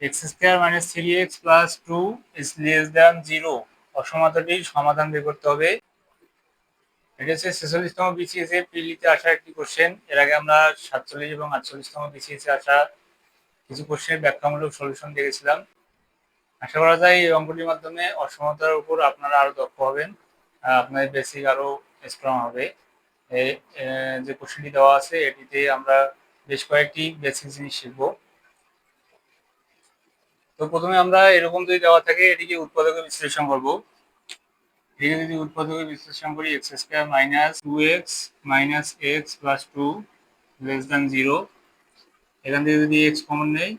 X square minus three x plus two is less than zero. অসমতাটির সমাধান বের করতে হবে। এটা হচ্ছে 46তম বিসিএস এ প্রিলিতে আসা একটি কোশ্চেন। এর আগে আমরা 47 এবং 48তম বিসিএস এ আসা কিছু কোশ্চেনের ব্যাখ্যামূলক সলিউশন দেখেছিলাম। আশা করা যায় এই অঙ্কটির মাধ্যমে অসমতার উপর আপনারা আরো দক্ষ হবেন, আপনাদের বেসিক আরো স্ট্রং হবে। যে কোশ্চেনটি দেওয়া আছে এটিতে আমরা বেশ কয়েকটি বেসিক জিনিস শিখব। তো প্রথমে আমরা এরকম যদি দেওয়া থাকে এটিকে উৎপাদকে বিশ্লেষণ করব। এটিকে যদি উৎপাদকে বিশ্লেষণ করি, x square minus two x minus x plus two less than zero. এখান থেকে যদি এক্স কমন নেই,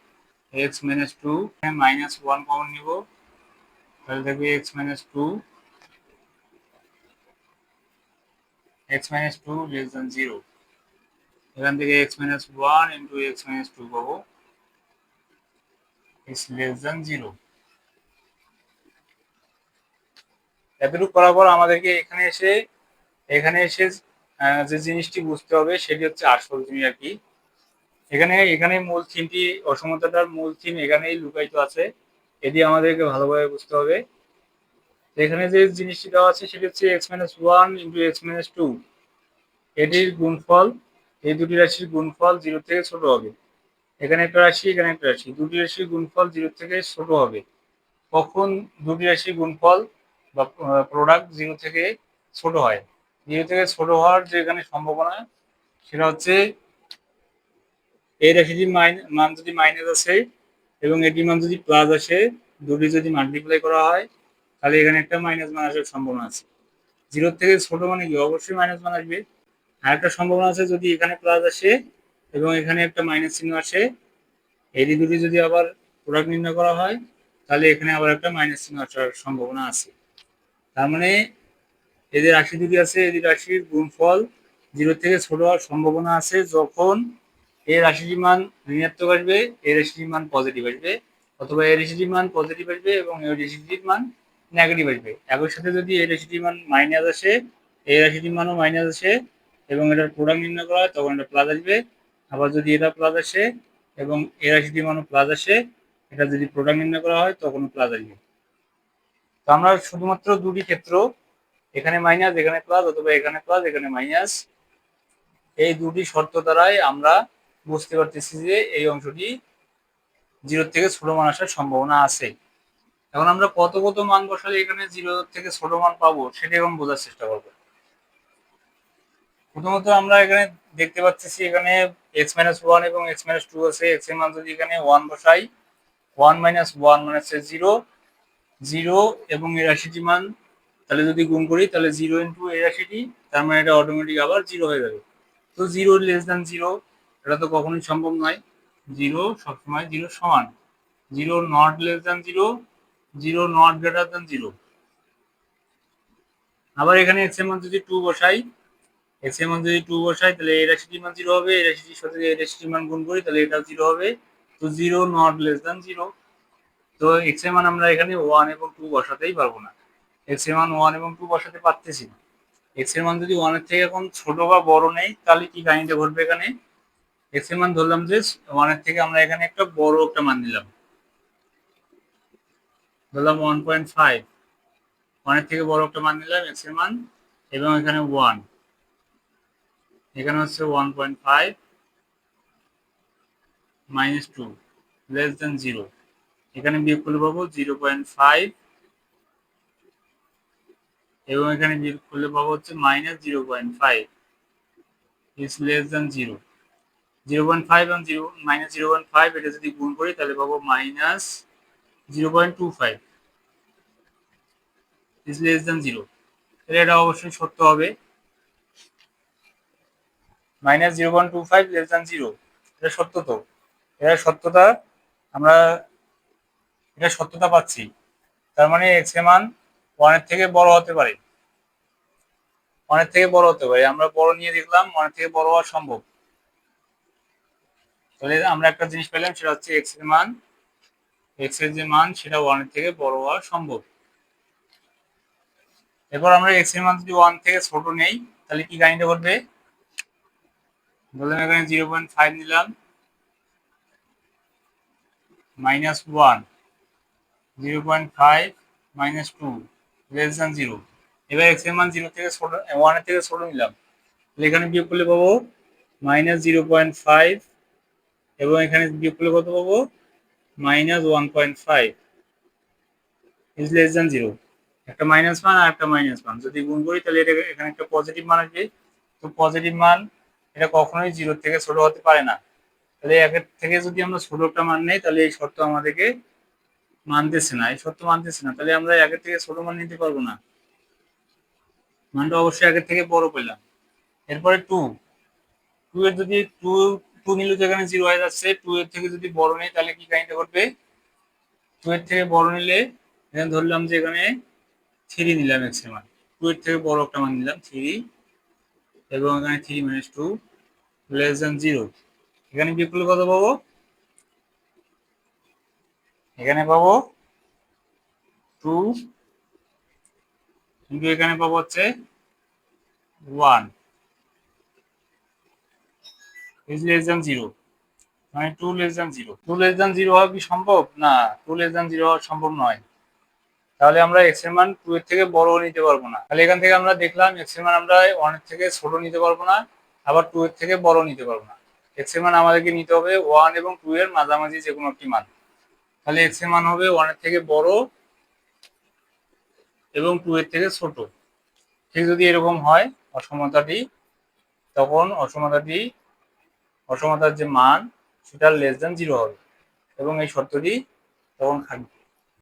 x minus two, minus one common নিব, তাহলে থাকবে x minus two, x minus two less than zero. এখান থেকে x minus one into x minus two পাবো, ইজ লেস দ্যান জিরো। এতটুকু করার পর আমাদেরকে এখানে এসে যে জিনিসটি বুঝতে হবে সেটি হচ্ছে আসল জিনিস আর কি। এখানে মূল থিমটি, অসমতাটার মূল থিম এখানেই লুকায়িত আছে। এটি আমাদেরকে ভালোভাবে বুঝতে হবে। এখানে যে জিনিসটি দেওয়া আছে সেটি হচ্ছে x minus one into x minus two. এটির গুণফল, এই দুটি রাশির গুণফল জিরো থেকে ছোট হবে। এখানে একটা রাশি, এখানে একটা রাশি, দুটি রাশির গুণফল জিরো থেকে ছোট হবে। কখন দুটি রাশির গুণফল বা প্রোডাক্ট জিরো থেকে ছোট হয়? জিরো থেকে ছোট হওয়ার যে এখানে সম্ভাবনা সেটা হচ্ছে এই রাশিটির মান যদি মাইনাস আসে এবং এটির মান যদি প্লাস আসে, দুটি যদি মাল্টিপ্লাই করা হয় তাহলে এখানে একটা মাইনাস মান আসার সম্ভাবনা আছে। জিরো থেকে ছোট মানে কি? অবশ্যই মাইনাস মান আসবে। আর একটা সম্ভাবনা আছে, যদি এখানে প্লাস আসে এবং এখানে একটা মাইনাস চিহ্ন আসে, এই দুটি যদি আবার প্রোডাক্ট নির্ণয় করা হয় তাহলে এখানে আবার একটা মাইনাস চিহ্ন আসার সম্ভাবনা আছে। তার মানে এদের রাশি দুটি আছে, এদের রাশির গুণফল জিরো থেকে ছোট হওয়ার সম্ভাবনা আছে যখন এই রাশিটির মান ঋণাত্মক আসবে, এই রাশিটির মান পজিটিভ আসবে, অথবা এই রাশিটির মান পজিটিভ আসবে এবং এই রাশিটির মান নেগেটিভ আসবে। একই সাথে যদি এই রাশিটির মান মাইনাস আসে, এই রাশিটির মানও মাইনাস আসে এবং এটার প্রোডাক্ট নির্ণয় করা হয় তখন এটা প্লাস আসবে। আবার যদি এটা প্লাস আসে এবং এই রাশিটির মানও প্লাস আসে, এটা যদি প্রোডাক্ট নির্ণয় করা হয় তখনও প্লাস আসবে। তো আমরা শুধুমাত্র দুটি ক্ষেত্র, এখানে মাইনাস এখানে প্লাস, অথবা এখানে প্লাস এখানে মাইনাস, এই দুটি শর্ত দ্বারাই আমরা বুঝতে পারতেছি যে এই অংশটি জিরো থেকে ছোট মান আসার সম্ভাবনা আছে। এখন আমরা কত কত মান বসালে এখানে জিরো থেকে ছোট মান পাবো সেটা এখন বোঝার চেষ্টা করবো। প্রথমত আমরা এখানে দেখতে পাচ্ছি এখানে এক্স মাইনাস ওয়ান এবং এক্স মাইনাস টু আছে। এক্স এর মান যদি এখানে ওয়ান বসাই, ওয়ান মাইনাস ওয়ান মানে হচ্ছে জিরো, জিরো এবং এই রাশিটি মান তাহলে যদি গুণ করি তাহলে জিরো ইন্টু এই রাশিটি, তার মানে এটা অটোমেটিক আবার জিরো হয়ে যাবে। তো জিরো লেস দ্যান জিরো এটা তো কখনোই সম্ভব নয়। জিরো সবসময় জিরো সমান, zero not less than zero, zero not greater than zero. আবার এখানে এক্স এর মান যদি টু বসাই, এক্স এর মান যদি টু বসাই তাহলে এই রাশিটির মান জিরো হবে, এই রাশিটির সাথে এই রাশিটির মান গুণ করি তাহলে এটা জিরো হবে। তো zero not less than zero. তো এক্স এর মান আমরা এখানে ওয়ান এবং টু বসাতেই পারবো না, এক্স এর মান ওয়ান এবং টু বসাতে পারতেছি না। এক্স এর মান যদি ওয়ানের থেকে এখন ছোট বা বড় নেই তাহলে কি কাহিনীটা ঘটবে? এখানে এক্স এর মান ধরলাম যে ওয়ানের থেকে আমরা এখানে একটা বড় একটা মান নিলাম, ধরলাম 1.5, ওয়ানের থেকে বড় একটা মান নিলাম এক্স এর মান, এবং এখানে ওয়ান, এখানে হচ্ছে 1.5 minus two less than zero. এখানে বিয়োগ করলে পাবো 0.5 এবং এখানে বিয়োগ করলে পাবো হচ্ছে minus 0.5 is less than zero. 0.5 এবং জিরো মাইনাস 0.5 এটা যদি গুণ করি তাহলে পাবো minus 0.25 is less than zero. এটা অবশ্যই সত্য হবে। মাইনাস 0.25 লেস দেন জিরো, এটা সত্য। তো এটা সত্যতা, আমরা এটা সত্যতা পাচ্ছি। তার মানে এক্স এর মান ওয়ানের থেকে বড় হতে পারে, ওয়ানের থেকে বড় হতে পারে। আমরা বড় নিয়ে দেখলাম ওয়ানের থেকে বড় হওয়া সম্ভব। তাহলে আমরা একটা জিনিস পেলাম, সেটা হচ্ছে এক্স এর মান, এক্স এর যে মান সেটা ওয়ানের থেকে বড় হওয়া সম্ভব। এরপর আমরা এক্স এর মান যদি ওয়ান থেকে ছোট নেই তাহলে কি কাহিনীটা ঘটবে? ধরলাম এখানে 0.5 নিলাম, minus one, 0.5 minus two less than zero. এবার এক্স এর মান জিরো থেকে ছোট, ওয়ানের থেকে ছোট নিলাম, তাহলে এখানে বিয়োগ করলে পাবো মাইনাস 0.5 এবং এখানে বিয়োগ করলে কত পাবো minus 1.5 is less than zero. একটা মাইনাস মান আর একটা মাইনাস মান যদি গুণ করি তাহলে এটা এখানে একটা পজিটিভ মান আসবে। তো পজিটিভ মান এটা কখনোই জিরোর থেকে ছোট হতে পারে না। তাহলে একের থেকে যদি আমরা ছোট একটা মান নেই তাহলে এই শর্ত আমাদেরকে মানতেছে না, এই শর্ত মানতেছে না, তাহলে আমরা একের থেকে ছোট মান নিতে পারবো না, মানটা অবশ্যই একের থেকে বড় পেলাম। এরপরে টু, টু এর যদি টু টু নিলে তো এখানে জিরো হয়ে যাচ্ছে, টু এর থেকে যদি বড় নেই তাহলে কি কাহিনীটা ঘটবে, টু এর থেকে বড় নিলে এখানে ধরলাম যে এখানে থ্রি নিলাম এক্স এর মান, টু এর থেকে বড় একটা মান নিলাম থ্রি, এবং এখানে three minus two less than zero. এখানে বিয়োগ করলে কত পাবো, এখানে পাবো টু কিন্তু এখানে পাবো হচ্ছে one is less than zero, মানে two less than zero. Two less than zero হওয়া কি সম্ভব? না, টু লেস দেন জিরো হওয়া সম্ভব নয়। তাহলে আমরা এক্স এর মান টু এর থেকে বড় নিতে পারবো না। তাহলে এখান থেকে আমরা দেখলাম এক্স এর মান আমরা ওয়ান এর থেকে ছোট নিতে পারবো না, আবার টু এর থেকে বড় নিতে পারবো না। এক্স এর মান আমাদেরকে নিতে হবে ওয়ান এবং টু এর মাঝামাঝি যে কোনো একটি মান। তাহলে এক্স এর মান হবে ওয়ান এর থেকে বড় এবং টু এর থেকে ছোট। ঠিক যদি এরকম হয় অসমতাটি, তখন অসমতার যে মান সেটা লেস দেন জিরো হবে এবং এই শর্তটি তখন খাটবে।